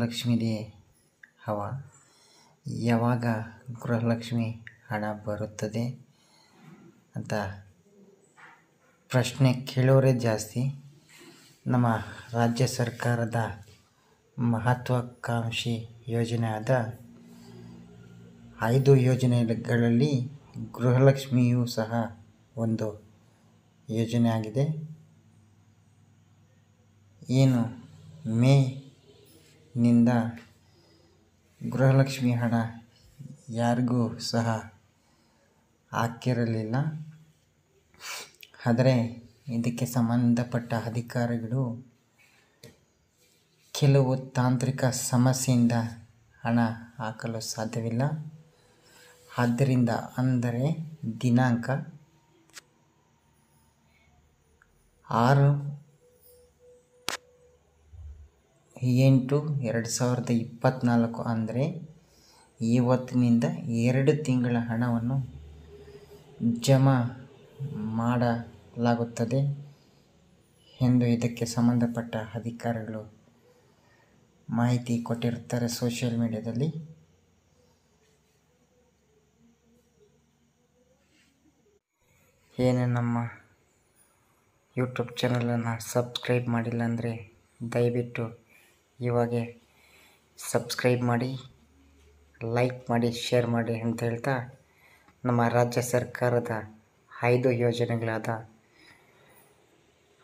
ಗೃಹಲಕ್ಷ್ಮಿದೇ ಹವ. ಯಾವಾಗ ಗೃಹಲಕ್ಷ್ಮಿ ಹಣ ಬರುತ್ತದೆ ಅಂತ ಪ್ರಶ್ನೆ ಕೇಳೋರೇ ಜಾಸ್ತಿ. ನಮ್ಮ ರಾಜ್ಯ ಸರ್ಕಾರದ ಮಹತ್ವಾಕಾಂಕ್ಷಿ ಯೋಜನೆಯಾದ 5 ಯೋಜನೆಗಳಲ್ಲಿ ಗೃಹಲಕ್ಷ್ಮಿಯೂ ಸಹ ಒಂದು ಯೋಜನೆಯಾಗಿದೆ. ಏನು ಮೇನಿಂದ ಗೃಹಲಕ್ಷ್ಮಿ ಹಣ ಯಾರಿಗೂ ಸಹ ಹಾಕಿರಲಿಲ್ಲ. ಆದರೆ ಇದಕ್ಕೆ ಸಂಬಂಧಪಟ್ಟ ಅಧಿಕಾರಿಗಳು ಕೆಲವು ತಾಂತ್ರಿಕ ಸಮಸ್ಯೆಯಿಂದ ಹಣ ಹಾಕಲು ಸಾಧ್ಯವಿಲ್ಲ. ಆದ್ದರಿಂದ ಅಂದರೆ ದಿನಾಂಕ 6/8/2024 ಅಂದರೆ ಇವತ್ತಿನಿಂದ 2 ತಿಂಗಳ ಹಣವನ್ನು ಜಮಾ ಮಾಡಲಾಗುತ್ತದೆ ಎಂದು ಇದಕ್ಕೆ ಸಂಬಂಧಪಟ್ಟ ಅಧಿಕಾರಿಗಳು ಮಾಹಿತಿ ಕೊಟ್ಟಿರುತ್ತಾರೆ ಸೋಷಿಯಲ್ ಮೀಡಿಯಾದಲ್ಲಿ. ಏನು ನಮ್ಮ ಯೂಟ್ಯೂಬ್ ಚಾನಲನ್ನು ಸಬ್ಸ್ಕ್ರೈಬ್ ಮಾಡಿಲ್ಲ ಅಂದರೆ ದಯವಿಟ್ಟು ಇವಾಗೆ ಸಬ್ಸ್ಕ್ರೈಬ್ ಮಾಡಿ, ಲೈಕ್ ಮಾಡಿ, ಶೇರ್ ಮಾಡಿ ಅಂತ ಹೇಳ್ತಾ, ನಮ್ಮ ರಾಜ್ಯ ಸರ್ಕಾರದ 5 ಯೋಜನೆಗಳಾದ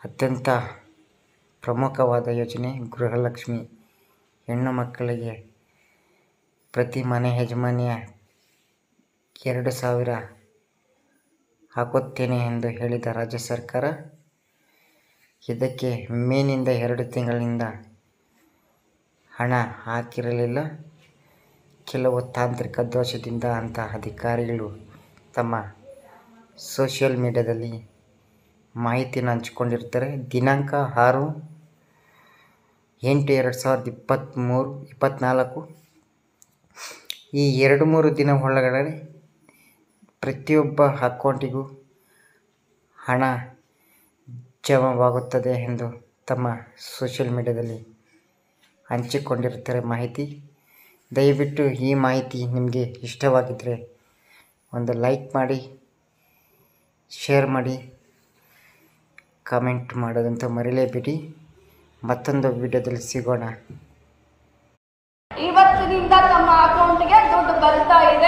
ಅತ್ಯಂತ ಪ್ರಮುಖವಾದ ಯೋಜನೆ ಗೃಹಲಕ್ಷ್ಮಿ. ಹೆಣ್ಣು ಮಕ್ಕಳಿಗೆ ಪ್ರತಿ ಮನೆ ಯಜಮಾನಿಯ 2,000 ಹಾಕುತ್ತೇನೆ ಎಂದು ಹೇಳಿದ ರಾಜ್ಯ ಸರ್ಕಾರ ಇದಕ್ಕೆ ಮೇನಿಂದ 2 ತಿಂಗಳಿಂದ ಹಣ ಹಾಕಿರಲಿಲ್ಲ. ಕೆಲವು ತಾಂತ್ರಿಕ ದೋಷದಿಂದ ಅಂತ ಅಧಿಕಾರಿಗಳು ತಮ್ಮ ಸೋಷಿಯಲ್ ಮೀಡಿಯಾದಲ್ಲಿ ಮಾಹಿತಿಯನ್ನು ಹಂಚಿಕೊಂಡಿರ್ತಾರೆ. ದಿನಾಂಕ 6/8/2024 ಈ 2-3 ದಿನ ಒಳಗಡೆ ಪ್ರತಿಯೊಬ್ಬ ಅಕೌಂಟಿಗೂ ಹಣ ಜಮಾವಾಗುತ್ತದೆ ಎಂದು ತಮ್ಮ ಸೋಷಿಯಲ್ ಮೀಡಿಯಾದಲ್ಲಿ ಹಂಚಿಕೊಂಡಿರ್ತಾರೆ ಮಾಹಿತಿ. ದಯವಿಟ್ಟು ಈ ಮಾಹಿತಿ ನಿಮಗೆ ಇಷ್ಟವಾಗಿದ್ದರೆ ಒಂದು ಲೈಕ್ ಮಾಡಿ, ಶೇರ್ ಮಾಡಿ, ಕಾಮೆಂಟ್ ಮಾಡೋದಂತ ಮರೆಯಲೇಬೇಡಿ. ಮತ್ತೊಂದು ವಿಡಿಯೋದಲ್ಲಿ ಸಿಗೋಣ. ಇವತ್ತಿನಿಂದ ತಮ್ಮ ಅಕೌಂಟ್ಗೆ ದುಡ್ಡು ಬರ್ತಾ ಇದೆ.